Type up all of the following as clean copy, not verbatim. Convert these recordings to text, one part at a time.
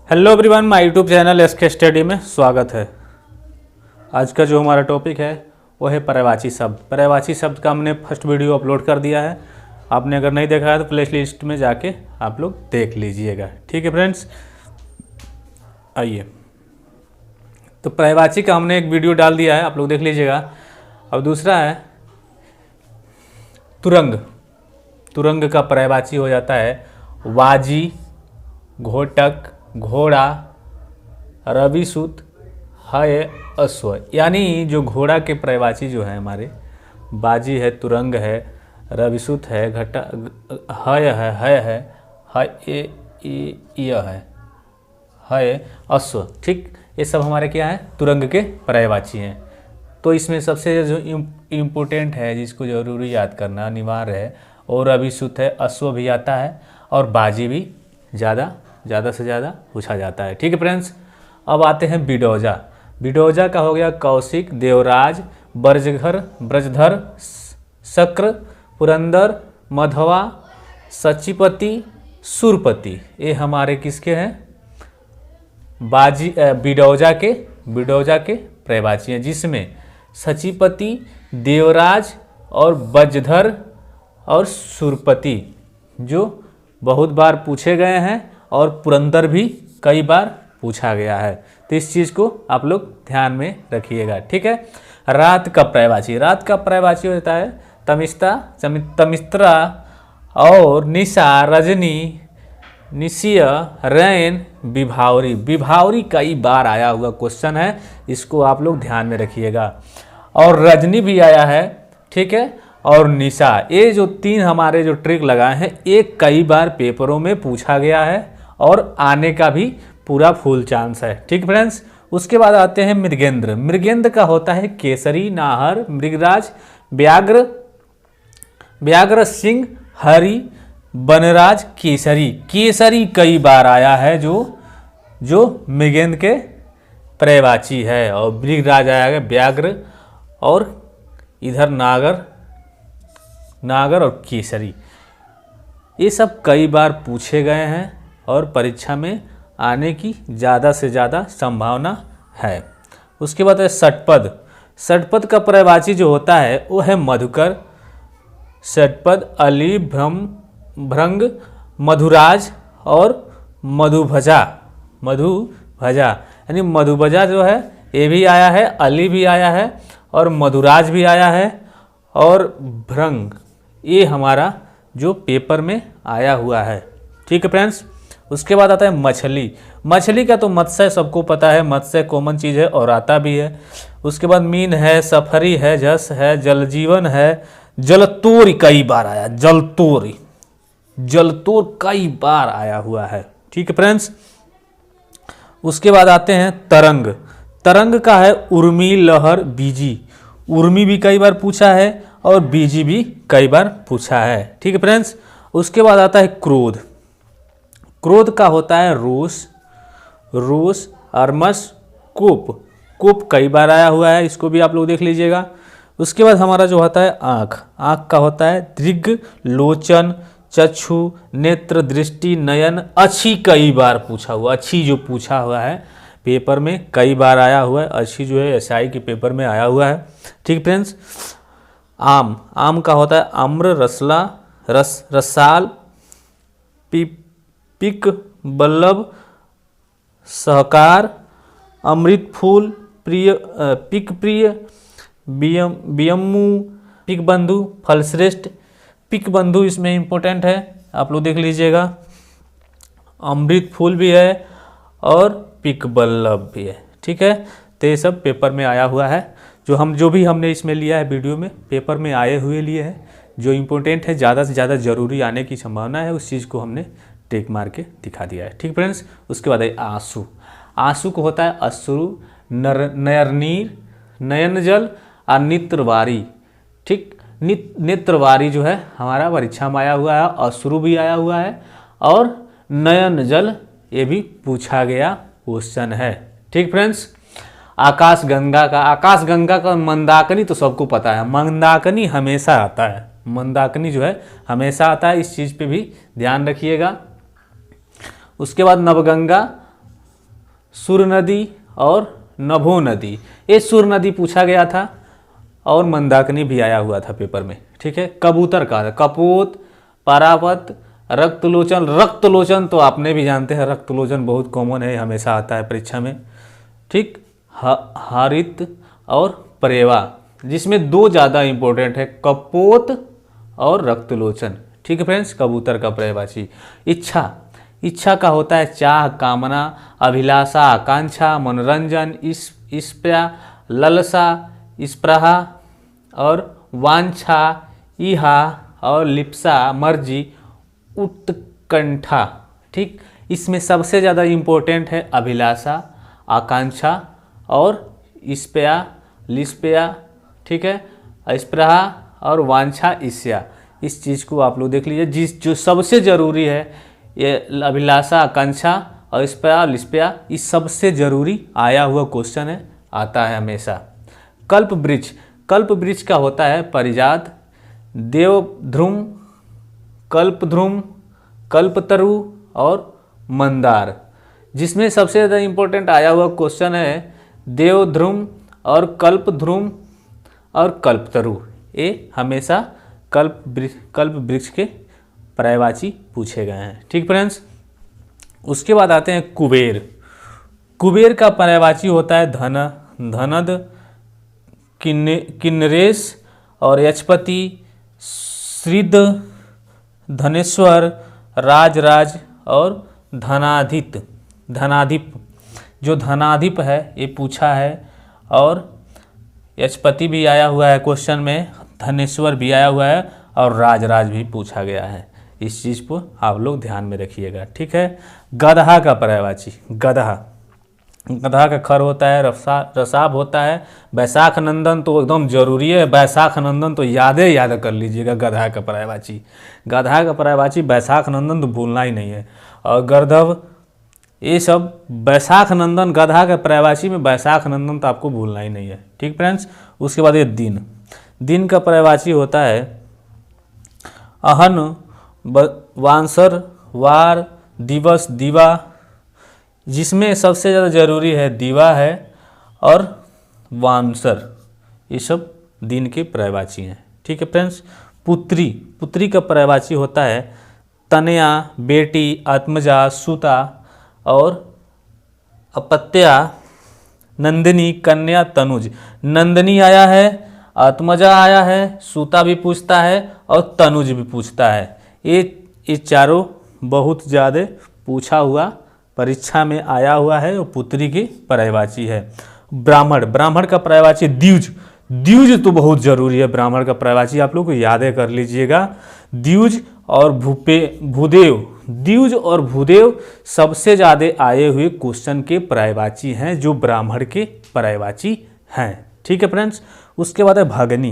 Hello everyone, my YouTube channel SK study में स्वागत है। आज का जो हमारा टॉपिक है वो है पर्यायवाची शब्द। पर्यायवाची शब्द का हमने फर्स्ट वीडियो अपलोड कर दिया है। आपने अगर नहीं देखा है तो प्ले लिस्ट में जाके आप लोग देख लीजिएगा। ठीक है फ्रेंड्स, आइए। तो पर्यायवाची का हमने एक वीडियो डाल दिया है, आप लोग देख लीजिएगा। अब दूसरा है तुरंग। तुरंग का पर्यायवाची हो जाता है वाजी, घोटक, घोड़ा, रविसूत, है, अश्व। यानी जो घोड़ा के पर्यायवाची जो है हमारे, बाजी है, तुरंग है, रविसूत है, घटा है, यह है, अश्व। ठीक, ये सब हमारे क्या है, तुरंग के पर्यायवाची हैं। तो इसमें सबसे जो इम्पोर्टेंट है, जिसको जरूरी याद करना अनिवार्य है, और रविसूत है, अश्व भी आता है, और बाजी भी ज़्यादा से ज़्यादा पूछा जाता है। ठीक है फ्रेंड्स, अब आते हैं बिडौजा। बिडौजा का हो गया कौशिक, देवराज, ब्रजधर, शक्र, पुरंदर, मधवा, सचिपति, सुरपति। ये हमारे किसके हैं, बाजी बिडौजा के पर्यायवाची हैं, जिसमें सचिपति, देवराज और ब्रजधर और सुरपति जो बहुत बार पूछे गए हैं, और पुरंदर भी कई बार पूछा गया है। तो इस चीज़ को आप लोग ध्यान में रखिएगा। ठीक है। रात का पर्यायवाची। रात का पर्यायवाची होता है तमिस्त्रा और निशा, रजनी, निशिय, रैन, विभावरी। विभावरी कई बार आया हुआ क्वेश्चन है, इसको आप लोग ध्यान में रखिएगा। और रजनी भी आया है, ठीक है, और निशा। ये जो तीन हमारे जो ट्रिक लगाए हैं, एक कई बार पेपरों में पूछा गया है और आने का भी पूरा फुल चांस है। ठीक फ्रेंड्स, उसके बाद आते हैं मृगेंद्र। मृगेंद्र का होता है केसरी, नाहर, मृगराज, व्याघ्र, सिंह, हरि, बनराज, केसरी। केसरी कई बार आया है, जो मृगेंद्र के पर्यायवाची है। और मृगराज आया है, व्याघ्र, और इधर नागर और केसरी। ये सब कई बार पूछे गए हैं और परीक्षा में आने की ज़्यादा से ज़्यादा संभावना है। उसके बाद है षटपद। षटपद का पर्यायवाची जो होता है वो है मधुकर, षटपद, अली, भृंग, मधुराज और मधुभजा। यानी मधुभजा जो है ये भी आया है, अली भी आया है, और मधुराज भी आया है, और भृंग। ये हमारा जो पेपर में आया हुआ है। ठीक है फ्रेंड्स। उसके बाद आता है मछली। मछली का तो मत्स्य सबको पता है, मत्स्य कॉमन चीज़ है और आता भी है। उसके बाद मीन है, सफरी है, जस है, जलजीवन है, जलतोरी कई बार आया, जलतोर कई बार आया हुआ है। ठीक है फ्रेंड्स। उसके बाद आते हैं तरंग। तरंग का है उर्मी, लहर, बीजी। उर्मी भी कई बार पूछा है और बीजी भी कई बार पूछा है। ठीक है फ्रेंड्स। उसके बाद आता है क्रोध। क्रोध का होता है रोष, अरमस, कोप कई बार आया हुआ है, इसको भी आप लोग देख लीजिएगा। उसके बाद हमारा जो होता है आँख का होता है दृग, लोचन, चक्षु, नेत्र, दृष्टि, नयन। अच्छी कई बार पूछा हुआ, अच्छी जो पूछा हुआ है पेपर में कई बार आया हुआ है। अच्छी जो है एसआई के पेपर में आया हुआ है। ठीक फ्रेंड्स। आम का होता है आम्र, रसला, रसाल, पिक, बल्लभ, सहकार, अमृत फूल, पिक प्रिय, बियम्मू, पिक बंधु, फलश्रेष्ठ। पिक बंधु इसमें इम्पोर्टेंट है, आप लोग देख लीजिएगा। अमृत फूल भी है और पिक बल्लभ भी है। ठीक है। तो ये सब पेपर में आया हुआ है। जो भी हमने इसमें लिया है वीडियो में, पेपर में आए हुए लिए हैं। जो इम्पोर्टेंट है, ज़्यादा से ज़्यादा जरूरी आने की संभावना है, उस चीज़ को हमने टिक मार के दिखा दिया है। ठीक फ्रेंड्स। उसके बाद है आंसू। आंसू को होता है अश्रु, नयननीर, नयन जल और नेत्रवारी। ठीक, नेत्रवारी जो है हमारा परीक्षा में आया हुआ है, अश्रु भी आया हुआ है, और नयन जल ये भी पूछा गया क्वेश्चन है। ठीक फ्रेंड्स। आकाशगंगा का मंदाकिनी तो सबको पता है, मंदाकिनी हमेशा आता है, मंदाकिनी जो है हमेशा आता है, इस चीज़ पे भी ध्यान रखिएगा। उसके बाद नवगंगा, सुर नदी और नभो नदी। ये सुर नदी पूछा गया था और मंदाकिनी भी आया हुआ था पेपर में। ठीक है, कबूतर का कपोत, पारावत, रक्तलोचन। रक्तलोचन तो आपने भी जानते हैं, रक्तलोचन बहुत कॉमन है, हमेशा आता है परीक्षा में। ठीक, हारित और परेवा, जिसमें दो ज़्यादा इंपॉर्टेंट है, कपोत और रक्तलोचन। ठीक है फ्रेंड्स, कबूतर का पर्यायवाची। इच्छा, इच्छा का होता है चाह, कामना, अभिलाषा, आकांक्षा, मनोरंजन, इष्प्या, ललसा, स्पृहा और वांछा, इहा और लिप्सा, मर्जी, उत्कंठा। ठीक, इसमें सबसे ज़्यादा इम्पोर्टेंट है अभिलाषा, आकांक्षा और इष्प्या, लिप्या। ठीक है, स्पृहा और वांछा, ईर्ष्या। इस चीज़ को आप लोग देख लीजिए। जो सबसे ज़रूरी है ये अभिलाषा, आकांक्षा और स्पृहा, लिप्या, इस सबसे ज़रूरी आया हुआ क्वेश्चन है, आता है हमेशा। कल्प वृक्ष, कल्प वृक्ष का होता है परिजात, देवध्रुम, कल्पध्रुम, कल्पतरु और मंदार। जिसमें सबसे ज़्यादा इम्पोर्टेंट आया हुआ क्वेश्चन है देवध्रुम और कल्पध्रुम और कल्पतरु। ये हमेशा कल्प वृक्ष के पर्यायवाची पूछे गए हैं। ठीक फ्रेंड्स, उसके बाद आते हैं कुबेर। कुबेर का पर्यायवाची होता है धन, धनद, किन्नरेश और यशपति, श्रीद, धनेश्वर, राजराज और धनाधित, धनाधिप। जो धनाधिप है ये पूछा है और यशपति भी आया हुआ है क्वेश्चन में, धनेश्वर भी आया हुआ है और राजराज भी पूछा गया है। इस चीज़ को आप लोग ध्यान में रखिएगा। ठीक है, गधा का पर्यायवाची, गधा, गधा का खर होता है रसाब होता है। बैसाख नंदन तो एकदम जरूरी है, बैसाख नंदन तो याद कर लीजिएगा। गधा का पर्यायवाची, गधा का पर्यायवाची बैसाख नंदन तो भूलना ही नहीं है। और गर्दभ, ये सब बैसाख नंदन, गधा का पर्यायवाची में बैसाख नंदन तो आपको भूलना ही नहीं है। ठीक फ्रेंड्स, उसके बाद ये दिन, दिन का पर्यायवाची होता है अहन, वांसर, वार, दिवस, दिवा। जिसमें सबसे ज़्यादा जरूरी है दिवा है और वांसर। ये सब दिन के पर्यायवाची हैं। ठीक है फ्रेंड्स, पुत्री, पुत्री का पर्यायवाची होता है तनया, बेटी, आत्मजा, सुता और अपत्या, नंदिनी, कन्या, तनुज। नंदिनी आया है, आत्मजा आया है, सूता भी पूछता है और तनुज भी पूछता है। ये चारों बहुत ज़्यादा पूछा हुआ, परीक्षा में आया हुआ है और पुत्री की पर्यायवाची है। ब्राह्मण, ब्राह्मण का पर्यायवाची द्विज, द्विज तो बहुत जरूरी है। ब्राह्मण का पर्यायवाची आप लोग को याद कर लीजिएगा। द्विज और भूदेव, द्विज और भूदेव सबसे ज़्यादा आए हुए क्वेश्चन के पर्यायवाची हैं, जो ब्राह्मण के पर्यायवाची हैं। ठीक है फ्रेंड्स, उसके बाद है भगनी।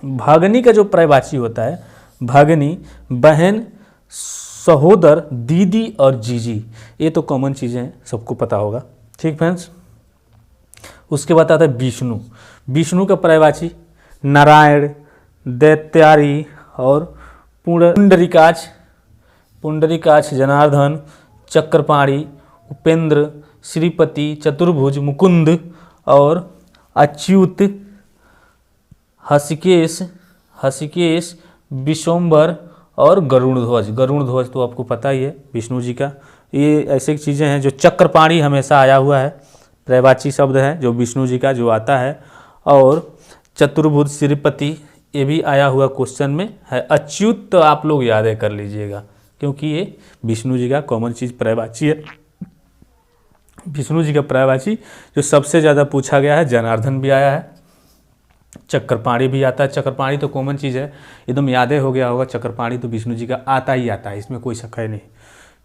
भगनी का जो पर्यायवाची होता है, भगनी बहन, सहोदर, दीदी और जीजी। ये तो कॉमन चीज़ें हैं, सबको पता होगा। ठीक फ्रेंड्स, उसके बाद आता है विष्णु। विष्णु का पर्यायवाची नारायण, दैत्यारी और पुंडरीकाक्ष, पुंडरीकाक्ष, जनार्दन, चक्रपाणी, उपेंद्र, श्रीपति, चतुर्भुज, मुकुंद और अच्युत, हसिकेश, हसिकेश, विशंबर और गरुड़ध्वज। गरुड़ध्वज तो आपको पता ही है विष्णु जी का। ये ऐसी चीज़ें हैं जो चक्रपाणी हमेशा आया हुआ है, पर्यायवाची शब्द है जो विष्णु जी का जो आता है। और चतुर्भुज, श्रीपति, ये भी आया हुआ क्वेश्चन में है। अच्युत तो आप लोग याद कर लीजिएगा क्योंकि ये विष्णु जी का कॉमन चीज़ पर्यायवाची है। विष्णु जी का पर्यायवाची जो सबसे ज़्यादा पूछा गया है, जनार्दन भी आया है, चक्रपाणी भी आता है। चक्रपाणी तो कॉमन चीज़ है, एकदम यादें हो गया होगा। चक्रपाणी तो विष्णु जी का आता ही आता है, इसमें कोई शक है नहीं।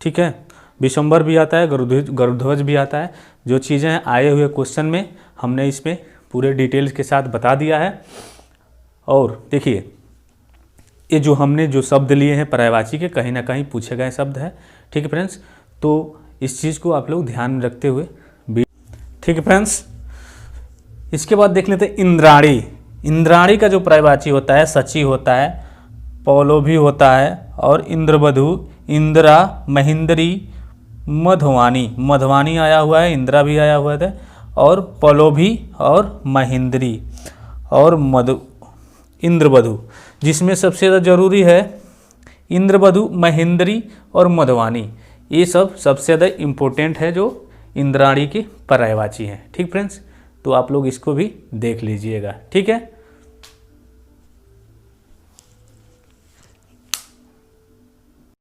ठीक है, विशंबर भी आता है, गरुड़ध्वज भी आता है। जो चीज़ें हैं आए हुए क्वेश्चन में हमने इसमें पूरे डिटेल्स के साथ बता दिया है। और देखिए, ये जो हमने जो शब्द लिए हैं पर्यायवाची के, कहीं ना कहीं पूछे गए शब्द हैं। ठीक है फ्रेंड्स, तो इस चीज़ को आप लोग ध्यान में रखते हुए। ठीक है फ्रेंड्स, इसके बाद देख लेते हैं इंद्राणी। इंद्राणी का जो पर्यायवाची होता है सची होता है, पौलो भी होता है और इंद्रवधु, इंदिरा, महेंद्री, मधवानी, मधवानी आया हुआ है, इंदिरा भी आया हुआ था, और पलोभी और महेंद्री और इंद्रवधु, जिसमें सबसे ज़्यादा जरूरी है इंद्रवधु, महेंद्री और मधवानी। ये सब सबसे ज़्यादा इम्पोर्टेंट है जो इंद्राणी के पर्यायवाची हैं। ठीक फ्रेंड्स, तो आप लोग इसको भी देख लीजिएगा। ठीक है।